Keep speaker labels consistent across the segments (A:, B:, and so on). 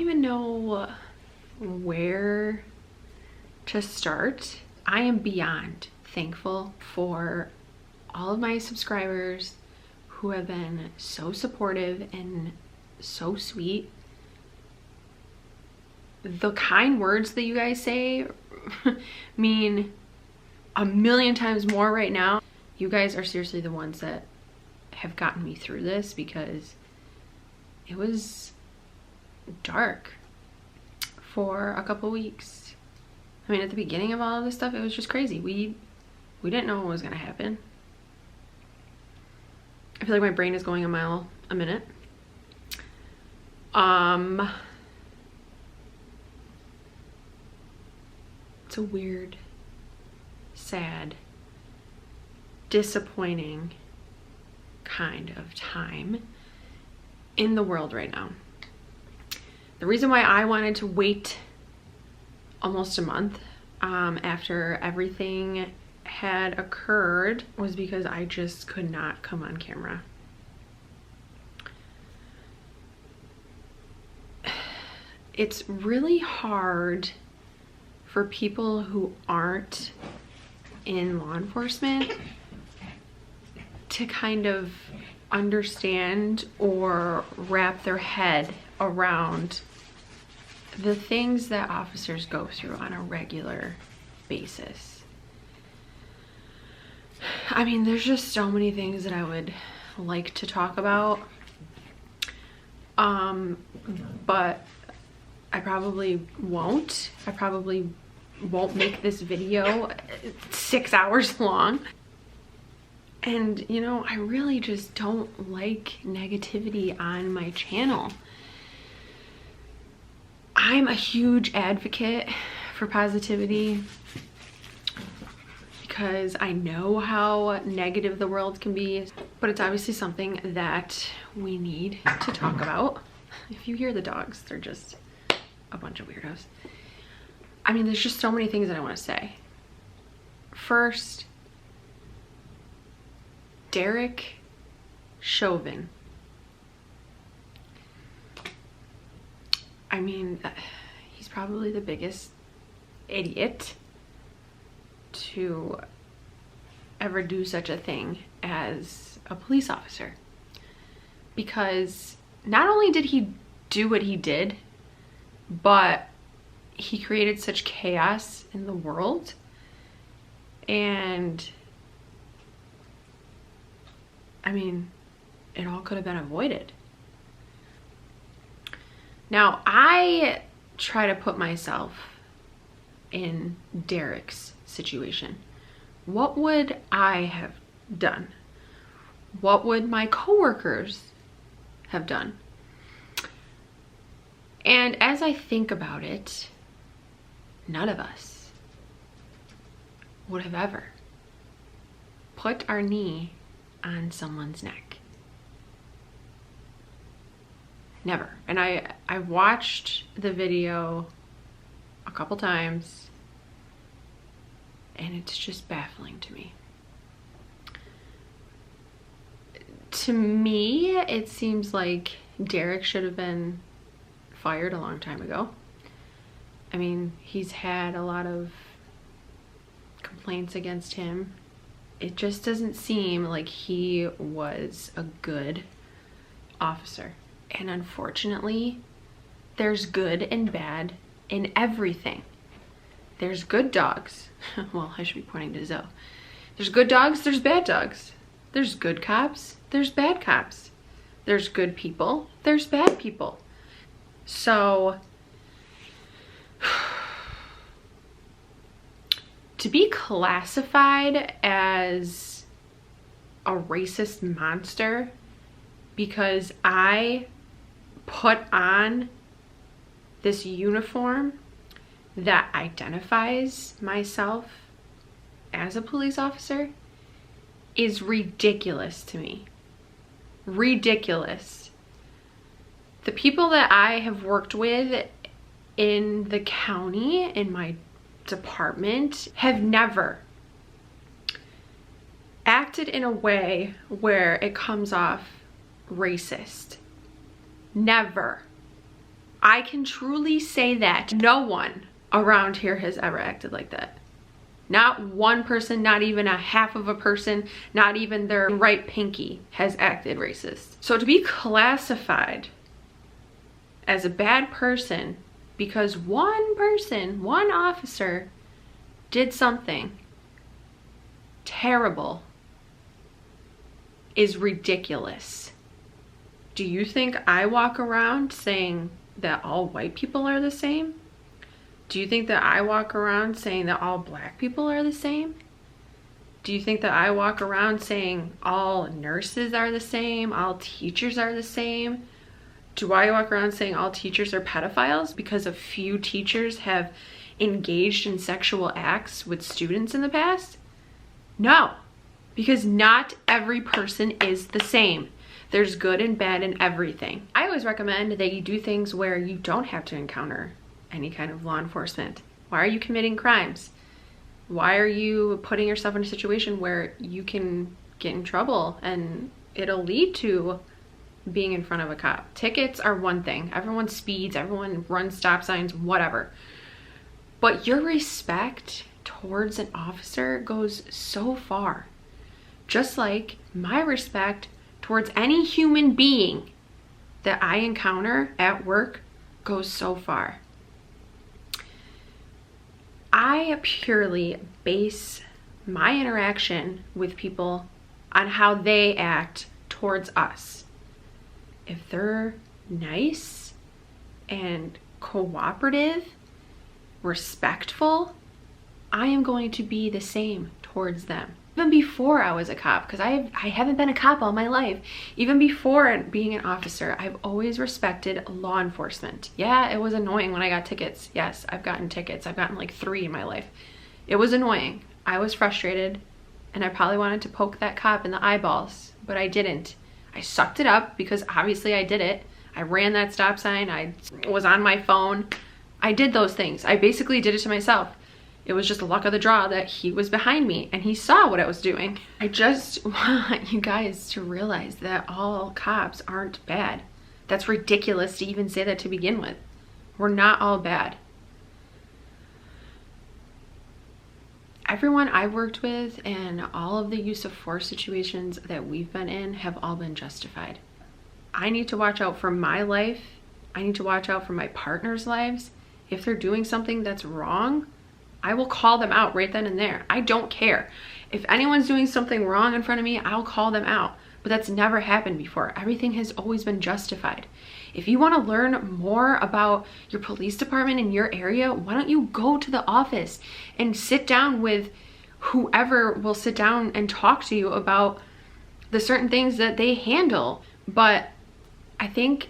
A: even know where to start. I am beyond thankful for all of my subscribers who have been so supportive and so sweet. The kind words that you guys say mean a million times more right now. You guys are seriously the ones that have gotten me through this, because it was dark for a couple weeks. I mean, at the beginning of all of this stuff, it was just crazy. We didn't know what was gonna happen. I feel like my brain is going a mile a minute. It's a weird, sad, disappointing kind of time in the world right now. The reason why I wanted to wait almost a month after everything had occurred was because I just could not come on camera. It's really hard for people who aren't in law enforcement to kind of understand or wrap their head around the things that officers go through on a regular basis. I mean, there's just so many things that I would like to talk about, but I probably won't. I probably won't make this video 6 hours long. And you know, I really just don't like negativity on my channel. I'm a huge advocate for positivity because I know how negative the world can be, but it's obviously something that we need to talk about. If you hear the dogs, they're just a bunch of weirdos. I mean, there's just so many things that I want to say. First, Derek Chauvin. I mean, he's probably the biggest idiot to ever do such a thing as a police officer. Because not only did he do what he did, but he created such chaos in the world. And I mean, it all could have been avoided. Now, I try to put myself in Derek's situation. What would I have done? What would my coworkers have done? And as I think about it, none of us would have ever put our knee on someone's neck. Never. And I watched the video a couple times, and it's just baffling to me. To me, it seems like Derek should have been fired a long time ago. I mean, he's had a lot of complaints against him. It just doesn't seem like he was a good officer. And unfortunately, there's good and bad in everything. There's good dogs. Well, I should be pointing to Zoe. There's good dogs, there's bad dogs. There's good cops, there's bad cops. There's good people, there's bad people. So, to be classified as a racist monster because I put on this uniform that identifies myself as a police officer is ridiculous to me. Ridiculous. The people that I have worked with in the county, in my department, have never acted in a way where it comes off racist. Never. I can truly say that no one around here has ever acted like that. Not one person, not even a half of a person, not even their right pinky has acted racist. So to be classified as a bad person because one person, one officer did something terrible is ridiculous. Do you think I walk around saying that all white people are the same? Do you think that I walk around saying that all black people are the same? Do you think that I walk around saying all nurses are the same, all teachers are the same? Do I walk around saying all teachers are pedophiles because a few teachers have engaged in sexual acts with students in the past? No, because not every person is the same. There's good and bad in everything. I always recommend that you do things where you don't have to encounter any kind of law enforcement. Why are you committing crimes? Why are you putting yourself in a situation where you can get in trouble and it'll lead to being in front of a cop? Tickets are one thing. Everyone speeds, everyone runs stop signs, whatever. But your respect towards an officer goes so far. Just like my respect towards any human being that I encounter at work goes so far. I purely base my interaction with people on how they act towards us. If they're nice and cooperative, respectful, I am going to be the same towards them. Even before I was a cop, because I haven't been a cop all my life. Even before being an officer, I've always respected law enforcement. Yeah, it was annoying when I got tickets. Yes, I've gotten tickets. I've gotten like 3 in my life. It was annoying. I was frustrated, and I probably wanted to poke that cop in the eyeballs, but I didn't. I sucked it up because obviously I did it. I ran that stop sign. I was on my phone. I did those things. I basically did it to myself. It was just the luck of the draw that he was behind me and he saw what I was doing. I just want you guys to realize that all cops aren't bad. That's ridiculous to even say that to begin with. We're not all bad. Everyone I've worked with and all of the use of force situations that we've been in have all been justified. I need to watch out for my life. I need to watch out for my partner's lives. If they're doing something that's wrong, I will call them out right then and there. I don't care. If anyone's doing something wrong in front of me, I'll call them out. But that's never happened before. Everything has always been justified. If you want to learn more about your police department in your area, why don't you go to the office and sit down with whoever will sit down and talk to you about the certain things that they handle. But I think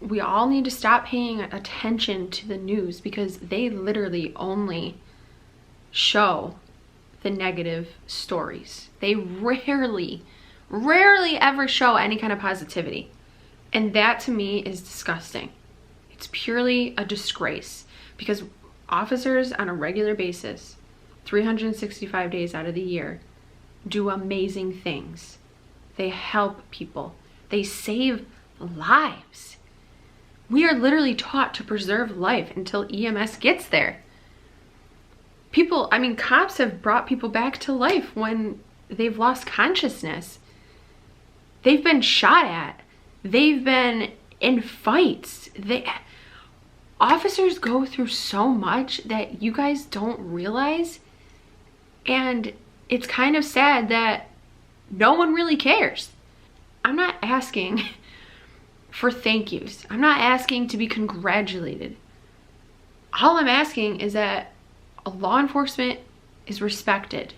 A: we all need to stop paying attention to the news because they literally only show the negative stories. They rarely ever show any kind of positivity. And that to me is disgusting. It's purely a disgrace because officers on a regular basis, 365 days out of the year, do amazing things. They help people. They save lives. We are literally taught to preserve life until EMS gets there. Cops have brought people back to life when they've lost consciousness. They've been shot at. They've been in fights. Officers go through so much that you guys don't realize. And it's kind of sad that no one really cares. I'm not asking for thank yous. I'm not asking to be congratulated. All I'm asking is that law enforcement is respected.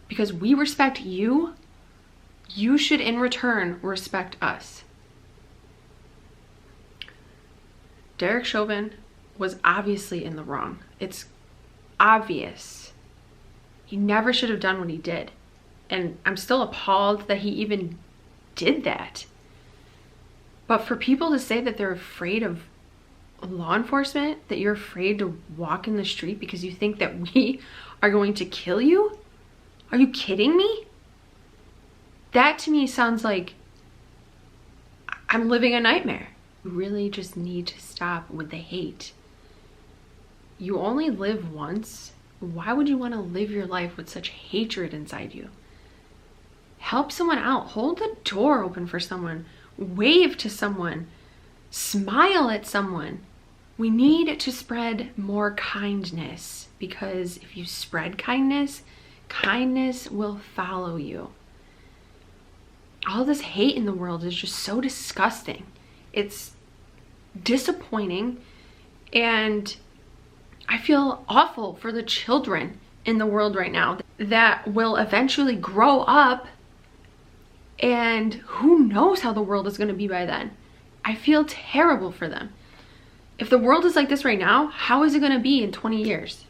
A: Because we respect you, you should in return respect us. Derek Chauvin was obviously in the wrong. It's obvious. He never should have done what he did. And I'm still appalled that he even did that. But for people to say that they're afraid of law enforcement, that you're afraid to walk in the street because you think that we are going to kill you? Are you kidding me? That to me sounds like I'm living a nightmare. You really just need to stop with the hate. You only live once. Why would you want to live your life with such hatred inside you? Help someone out. Hold the door open for someone. Wave to someone. Smile at someone. We need to spread more kindness, because if you spread kindness, kindness will follow you. All this hate in the world is just so disgusting. It's disappointing, and I feel awful for the children in the world right now that will eventually grow up, and who knows how the world is going to be by then. I feel terrible for them. If the world is like this right now, how is it going to be in 20 years?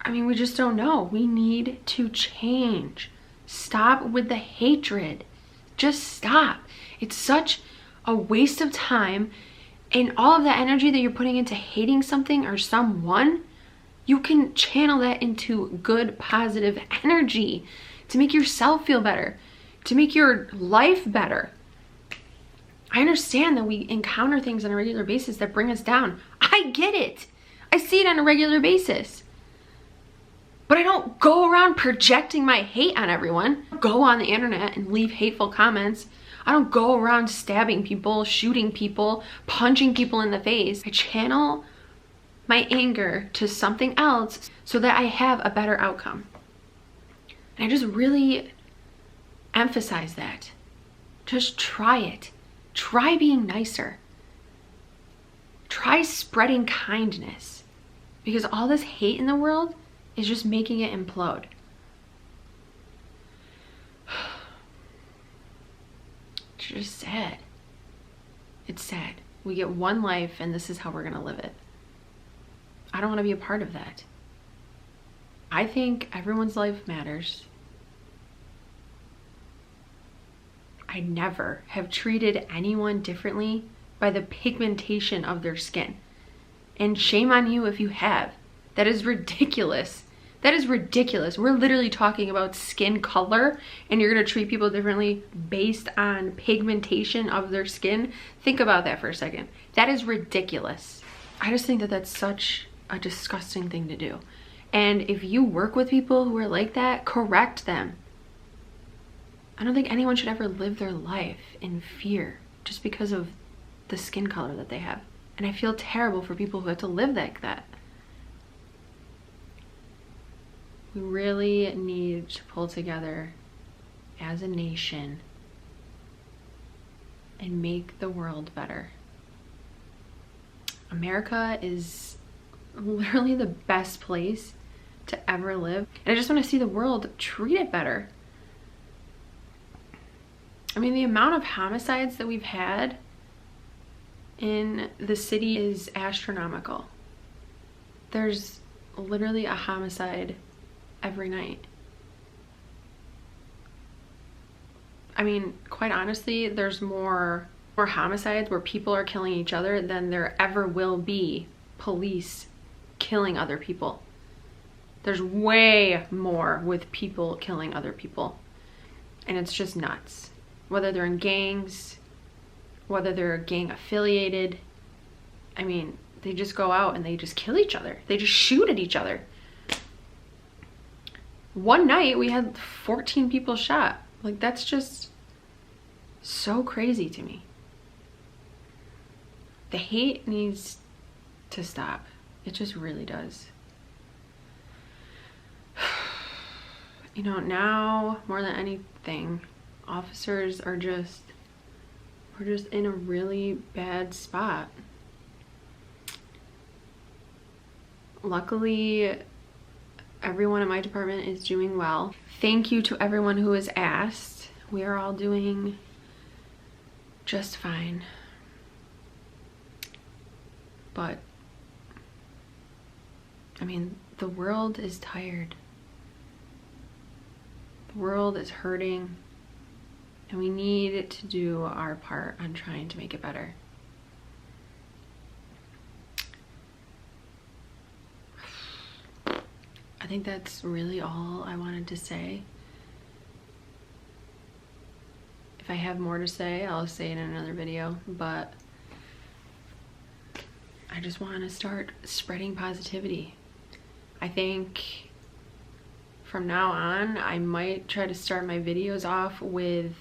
A: I mean, we just don't know. We need to change. Stop with the hatred. Just stop. It's such a waste of time, and all of that energy that you're putting into hating something or someone, you can channel that into good, positive energy to make yourself feel better, to make your life better. I understand that we encounter things on a regular basis that bring us down. I get it. I see it on a regular basis. But I don't go around projecting my hate on everyone. I don't go on the internet and leave hateful comments. I don't go around stabbing people, shooting people, punching people in the face. I channel my anger to something else so that I have a better outcome. And I just really emphasize that. Just try it. Try being nicer. Try spreading kindness, because all this hate in the world is just making it implode. It's just sad. It's sad. We get one life and this is how we're gonna live it. I don't want to be a part of that. I think everyone's life matters. I never have treated anyone differently by the pigmentation of their skin. And shame on you if you have. That is ridiculous. That is ridiculous. We're literally talking about skin color, and you're gonna treat people differently based on pigmentation of their skin. Think about that for a second. That is ridiculous. I just think that that's such a disgusting thing to do. And if you work with people who are like that, correct them. I don't think anyone should ever live their life in fear just because of the skin color that they have. And I feel terrible for people who have to live like that. We really need to pull together as a nation and make the world better. America is literally the best place to ever live. And I just want to see the world treat it better. I mean, the amount of homicides that we've had in the city is astronomical. There's literally a homicide every night. I mean, quite honestly, there's more homicides where people are killing each other than there ever will be police killing other people. There's way more with people killing other people. And it's just nuts. Whether they're in gangs, whether they're gang affiliated. I mean, they just go out and they just kill each other. They just shoot at each other. One night we had 14 people shot. Like, that's just so crazy to me. The hate needs to stop. It just really does. You know, now more than anything, officers are just, we're just in a really bad spot. Luckily, everyone in my department is doing well. Thank you to everyone who has asked. We are all doing just fine. But, I mean, the world is tired. The world is hurting. And we need to do our part on trying to make it better. I think that's really all I wanted to say. If If I have more to say, I'll say it in another video, but I just want to start spreading positivity. I think from now on, I might try to start my videos off with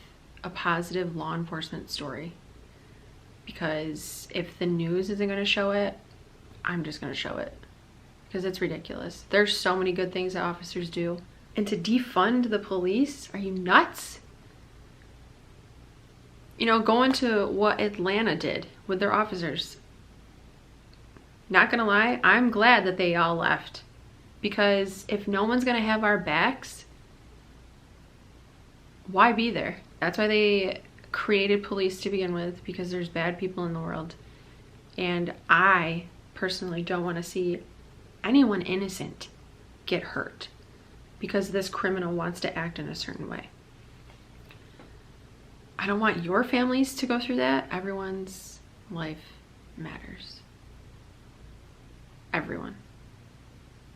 A: a positive law enforcement story. Because if the news isn't going to show it, I'm just going to show it. Because it's ridiculous. There's so many good things that officers do. And to defund the police? Are you nuts? You know, going to what Atlanta did with their officers. Not gonna lie, I'm glad that they all left. Because if no one's gonna have our backs, why be there? That's why they created police to begin with, because there's bad people in the world. And I personally don't want to see anyone innocent get hurt because this criminal wants to act in a certain way. I don't want your families to go through that. Everyone's life matters. Everyone.